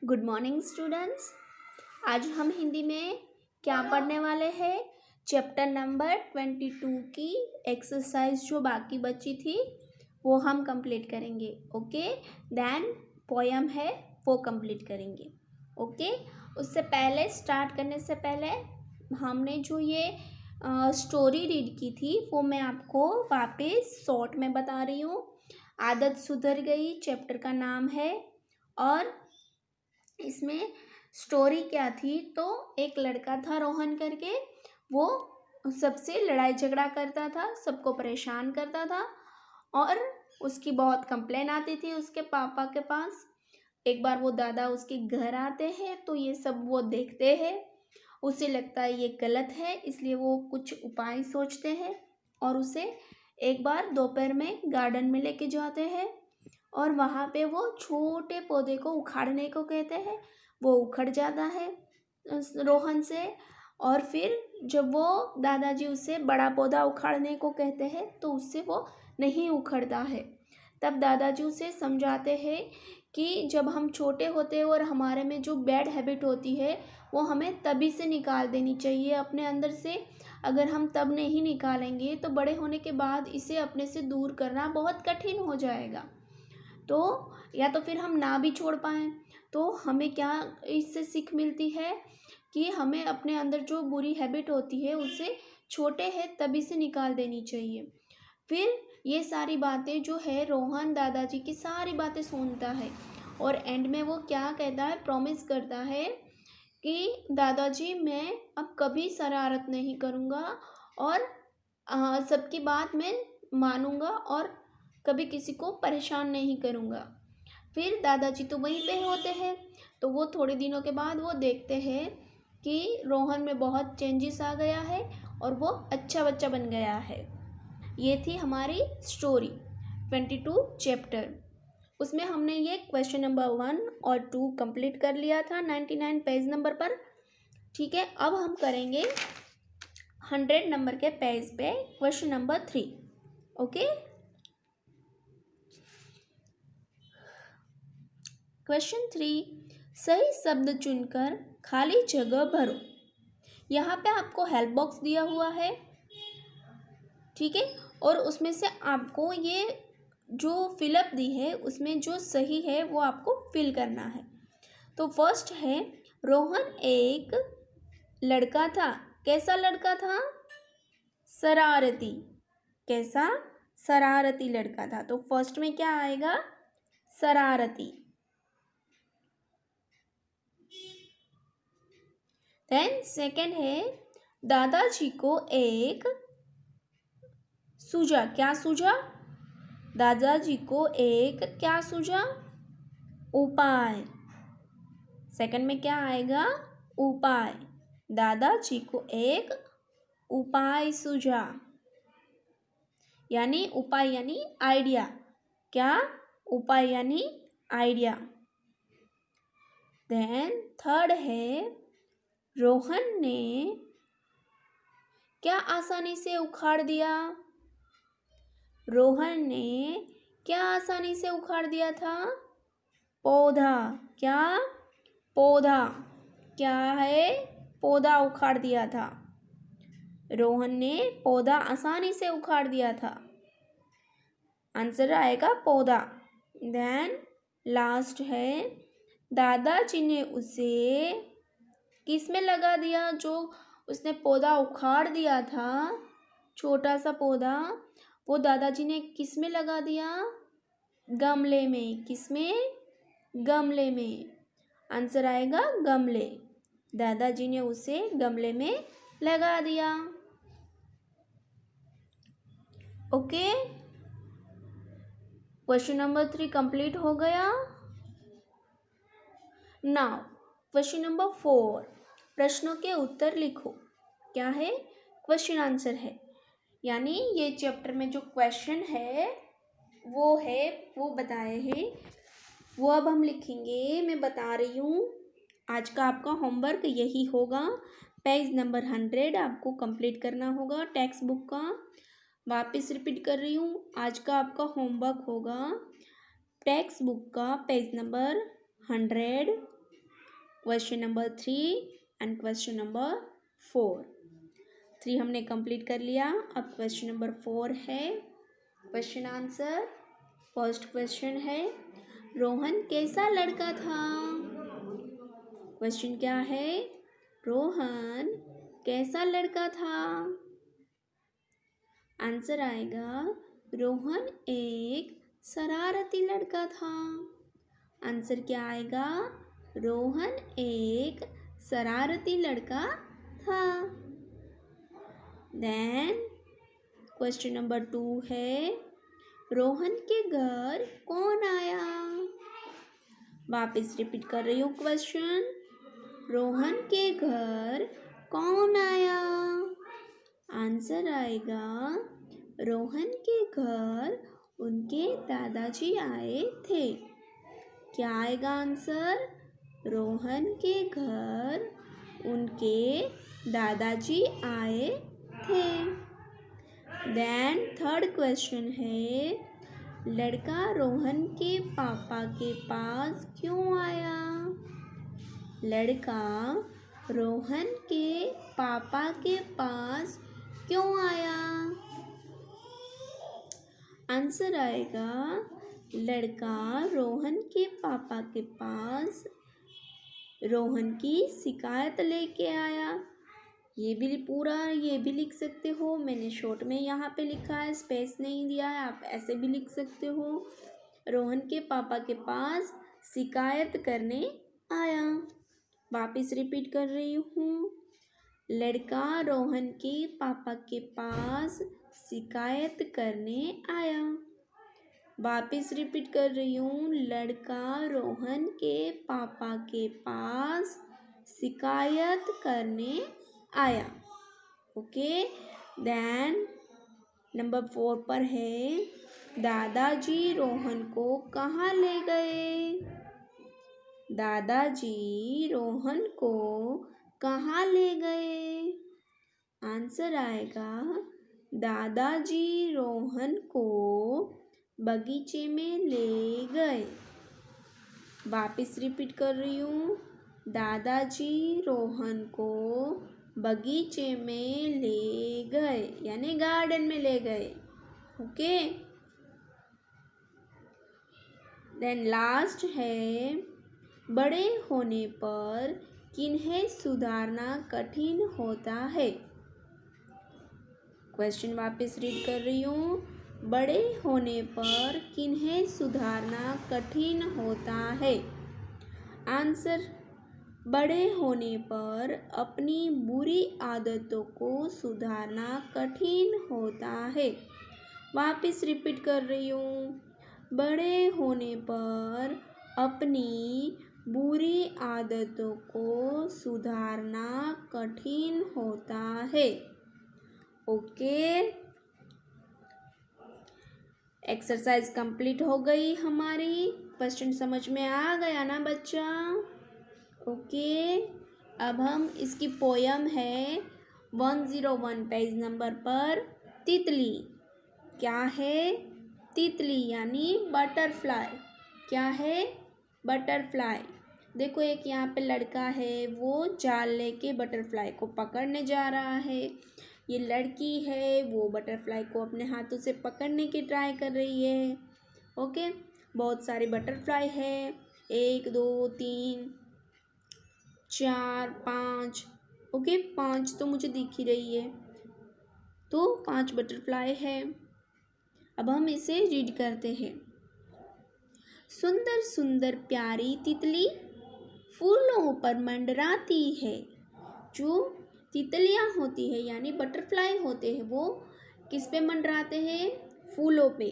Good morning students. आज हम हिंदी में क्या पढ़ने वाले हैं? चैप्टर नंबर 22 की एक्सरसाइज जो बाकी बची थी वो हम कंप्लीट करेंगे। ओके, देन पोयम है वो कंप्लीट करेंगे। ओके, उससे पहले स्टार्ट करने से पहले हमने जो ये स्टोरी रीड की थी वो मैं आपको वापस शॉर्ट में बता रही हूँ। आदत सुधर गई चैप्टर का नाम है और इसमें स्टोरी क्या थी, तो एक लड़का था रोहन करके, वो सबसे लड़ाई झगड़ा करता था, सबको परेशान करता था और उसकी बहुत कंप्लेन आती थी उसके पापा के पास। एक बार वो दादा उसके घर आते हैं तो ये सब वो देखते हैं, उसे लगता है ये गलत है, इसलिए वो कुछ उपाय सोचते हैं और उसे एक बार दोपहर में गार्डन में लेके जाते हैं और वहाँ पे वो छोटे पौधे को उखाड़ने को कहते हैं। वो उखड़ जाता है रोहन से, और फिर जब वो दादाजी उसे बड़ा पौधा उखाड़ने को कहते हैं तो उससे वो नहीं उखड़ता है। तब दादाजी उसे समझाते हैं कि जब हम छोटे होते हैं और हमारे में जो बैड हैबिट होती है वो हमें तभी से निकाल देनी चाहिए अपने अंदर से। अगर हम तब नहीं निकालेंगे तो बड़े होने के बाद इसे अपने से दूर करना बहुत कठिन हो जाएगा। तो या तो फिर हम ना भी छोड़ पाएँ, तो हमें क्या इससे सीख मिलती है कि हमें अपने अंदर जो बुरी हैबिट होती है उसे छोटे है तभी से निकाल देनी चाहिए। फिर ये सारी बातें जो है रोहन दादाजी की सारी बातें सुनता है और एंड में वो क्या कहता है, प्रॉमिस करता है कि दादाजी मैं अब कभी शरारत नहीं करूँगा और सबकी बात मैं मानूंगा और कभी किसी को परेशान नहीं करूँगा। फिर दादाजी तो वहीं पे होते हैं, तो वो थोड़े दिनों के बाद वो देखते हैं कि रोहन में बहुत चेंजेस आ गया है और वो अच्छा बच्चा बन गया है। ये थी हमारी स्टोरी 22 चैप्टर। उसमें हमने ये क्वेश्चन नंबर 1 और 2 कंप्लीट कर लिया था 99 पेज नंबर पर। ठीक है, अब हम करेंगे 100 नंबर के पेज पे क्वेश्चन नंबर 3। ओके, क्वेश्चन 3, सही शब्द चुनकर खाली जगह भरो। यहाँ पे आपको हेल्प बॉक्स दिया हुआ है, ठीक है, और उसमें से आपको ये जो फिलअप दी है उसमें जो सही है वो आपको फिल करना है। तो फर्स्ट है, रोहन एक लड़का था। कैसा लड़का था? शरारती। कैसा? शरारती लड़का था। तो फर्स्ट में क्या आएगा? शरारती। देन सेकंड है, दादाजी को एक सूझा। क्या सूझा? दादाजी को एक क्या सूझा? उपाय। सेकंड में क्या आएगा? उपाय। दादाजी को एक उपाय सूझा, यानी उपाय यानी आइडिया। क्या? उपाय यानी आइडिया। देन थर्ड है, रोहन ने क्या आसानी से उखाड़ दिया? रोहन ने क्या आसानी से उखाड़ दिया था? पौधा। क्या? पौधा। क्या है? पौधा उखाड़ दिया था। रोहन ने पौधा आसानी से उखाड़ दिया था। आंसर आएगा पौधा। देन लास्ट है, दादाजी ने उसे किस में लगा दिया? जो उसने पौधा उखाड़ दिया था, छोटा सा पौधा, वो दादाजी ने किस में लगा दिया? गमले में। किस में? गमले में। आंसर आएगा गमले। दादाजी ने उसे गमले में लगा दिया। ओके, क्वेश्चन नंबर 3 कंप्लीट हो गया। नाउ क्वेश्चन नंबर 4, प्रश्नों के उत्तर लिखो। क्या है? क्वेश्चन आंसर है, यानी ये चैप्टर में जो क्वेश्चन है वो बताए हैं, वो अब हम लिखेंगे। मैं बता रही हूँ, आज का आपका होमवर्क यही होगा। पेज नंबर 100 आपको कंप्लीट करना होगा टेक्स्ट बुक का। वापस रिपीट कर रही हूँ, आज का आपका होमवर्क होगा टेक्स्ट बुक का page number 100 question number 3 and question number 4। 3 हमने कंप्लीट कर लिया। अब क्वेश्चन नंबर 4 है क्वेश्चन आंसर। फर्स्ट क्वेश्चन है, रोहन कैसा लड़का था? क्वेश्चन क्या है? रोहन कैसा लड़का था? आंसर आएगा, रोहन एक शरारती लड़का था। आंसर क्या आएगा? रोहन एक शरारती लड़का था। देन क्वेश्चन नंबर 2 है, रोहन के घर कौन आया? वापस रिपीट कर रही हूँ क्वेश्चन। रोहन के घर कौन आया? आंसर आएगा, रोहन के घर उनके दादाजी आए थे। क्या आएगा आंसर? रोहन के घर उनके दादाजी आए थे। देन थर्ड क्वेश्चन है, लड़का रोहन के पापा के पास क्यों आया? लड़का रोहन के पापा के पास क्यों आया? आंसर आएगा, लड़का रोहन के पापा के पास रोहन की शिकायत लेके आया। ये भी लिख सकते हो। मैंने शॉर्ट में यहाँ पे लिखा है, स्पेस नहीं दिया है, आप ऐसे भी लिख सकते हो। रोहन के पापा के पास शिकायत करने आया। वापस रिपीट कर रही हूँ, लड़का रोहन के पापा के पास शिकायत करने आया। वापस रिपीट कर रही हूँ, लड़का रोहन के पापा के पास शिकायत करने आया। ओके। देन नंबर 4 पर है, दादाजी रोहन को कहाँ ले गए? दादाजी रोहन को कहाँ ले गए? आंसर आएगा, दादाजी रोहन को बगीचे में ले गए। वापस रिपीट कर रही हूँ, दादाजी रोहन को बगीचे में ले गए, यानी गार्डन में ले गए। ओके। देन लास्ट है, बड़े होने पर किन्हें सुधारना कठिन होता है? क्वेश्चन वापस रीड कर रही हूँ, बड़े होने पर किन्हें सुधारना कठिन होता है? आंसर, बड़े होने पर अपनी बुरी आदतों को सुधारना कठिन होता है। वापस रिपीट कर रही हूँ, बड़े होने पर अपनी बुरी आदतों को सुधारना कठिन होता है। ओके। एक्सरसाइज कंप्लीट हो गई हमारी। क्वेश्चन समझ में आ गया ना बच्चा? ओके। अब हम इसकी पोयम है 101 पेज नंबर पर, तितली। क्या है? तितली यानी बटरफ्लाई। क्या है? बटरफ्लाई। देखो एक यहाँ पे लड़का है, वो जाल लेके बटरफ्लाई को पकड़ने जा रहा है। ये लड़की है, वो बटरफ्लाई को अपने हाथों से पकड़ने की ट्राई कर रही है। ओके। बहुत सारे बटरफ्लाई है, 1 2 3 4 5। ओके, 5 तो मुझे दिख ही रही है, तो 5 बटरफ्लाई है। अब हम इसे रीड करते हैं। सुंदर सुंदर प्यारी तितली फूलों पर मंडराती है। जो तितलियाँ होती है यानी बटरफ्लाई होते हैं, वो किस पे मंडराते हैं? फूलों पे।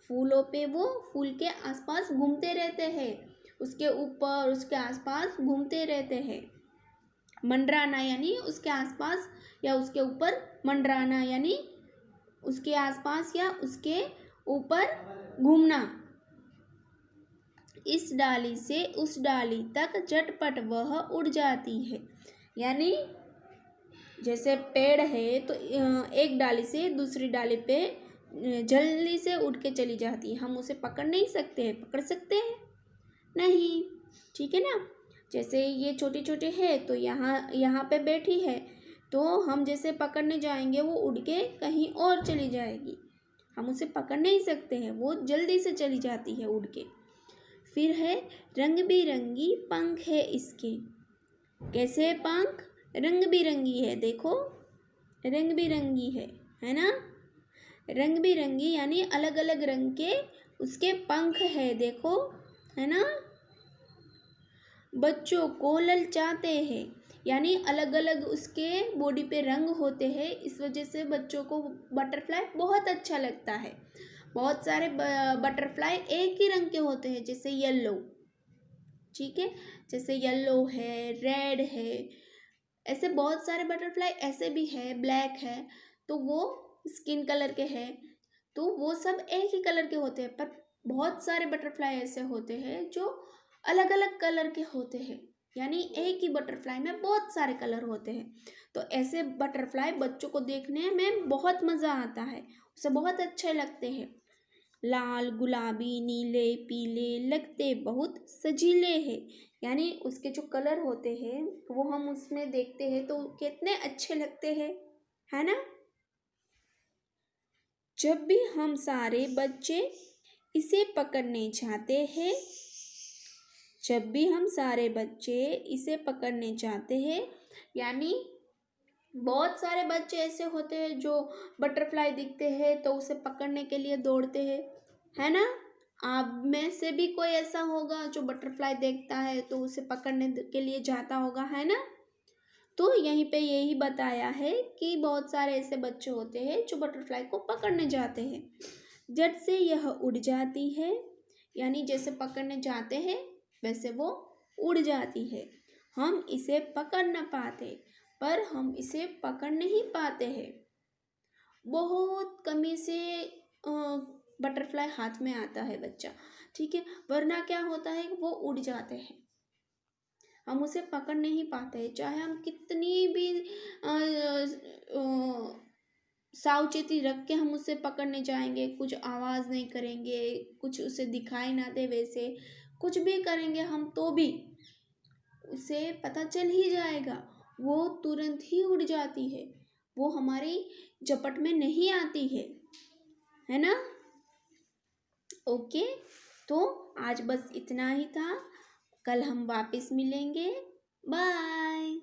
फूलों पे वो फूल के आसपास घूमते रहते हैं, उसके ऊपर उसके आसपास घूमते रहते हैं। मंडराना यानी उसके आसपास या उसके ऊपर मंडराना यानी उसके आसपास या उसके ऊपर घूमना। इस डाली से उस डाली तक झटपट वह उड़ जाती है। यानी जैसे पेड़ है तो एक डाली से दूसरी डाली पे जल्दी से उड़ के चली जाती है। हम उसे पकड़ नहीं सकते हैं, पकड़ सकते हैं? नहीं। ठीक है ना? जैसे ये छोटे छोटे है तो यहाँ पे बैठी है, तो हम जैसे पकड़ने जाएंगे वो उड़ के कहीं और चली जाएगी, हम उसे पकड़ नहीं सकते हैं, वो जल्दी से चली जाती है उड़ के। फिर है रंग बिरंगी पंख है इसके। कैसे है पंख? रंग बिरंगी है, देखो रंग बिरंगी है ना। रंग बिरंगी यानी अलग अलग रंग के उसके पंख है, देखो, है ना। बच्चों को ललचाते हैं, यानी अलग अलग उसके बॉडी पे रंग होते हैं, इस वजह से बच्चों को बटरफ्लाई बहुत अच्छा लगता है। बहुत सारे बटरफ्लाई एक ही रंग के होते हैं, जैसे येलो, ठीक है, जैसे येलो है, रेड है, ऐसे बहुत सारे बटरफ्लाई ऐसे भी है, ब्लैक है, तो वो स्किन कलर के हैं, तो वो सब एक ही कलर के होते हैं। पर बहुत सारे बटरफ्लाई ऐसे होते हैं जो अलग अलग कलर के होते हैं, यानी एक ही बटरफ्लाई में बहुत सारे कलर होते हैं। तो ऐसे बटरफ्लाई बच्चों को देखने में बहुत मज़ा आता है, उसे बहुत अच्छे लगते हैं। लाल, गुलाबी, नीले, पीले लगते बहुत सजीले हैं, यानी उसके जो कलर होते हैं वो हम उसमें देखते हैं तो कितने अच्छे लगते हैं, है ना। जब भी हम सारे बच्चे इसे पकड़ने जाते हैं, जब भी हम सारे बच्चे इसे पकड़ने जाते हैं, यानी बहुत सारे बच्चे ऐसे होते हैं जो बटरफ्लाई दिखते हैं तो उसे पकड़ने के लिए दौड़ते हैं, है ना। आप में से भी कोई ऐसा होगा जो बटरफ्लाई देखता है तो उसे पकड़ने के लिए जाता होगा, है ना। तो यहीं पे यही बताया है कि बहुत सारे ऐसे बच्चे होते हैं जो बटरफ्लाई को पकड़ने जाते हैं। झट से यह उड़ जाती है, यानी जैसे पकड़ने जाते हैं वैसे वो उड़ जाती है। हम इसे पकड़ न पाते, पर हम इसे पकड़ नहीं पाते हैं। बहुत कमी से बटरफ्लाई हाथ में आता है बच्चा, ठीक है, वरना क्या होता है वो उड़ जाते हैं, हम उसे पकड़ नहीं पाते, चाहे हम कितनी भी सावचेती रख के हम उसे पकड़ने जाएंगे, कुछ आवाज़ नहीं करेंगे, कुछ उसे दिखाई ना दे, वैसे कुछ भी करेंगे हम तो भी उसे पता चल ही जाएगा, वो तुरंत ही उड़ जाती है, वो हमारी झपट में नहीं आती है ना। ओके, तो आज बस इतना ही था, कल हम वापस मिलेंगे, बाय।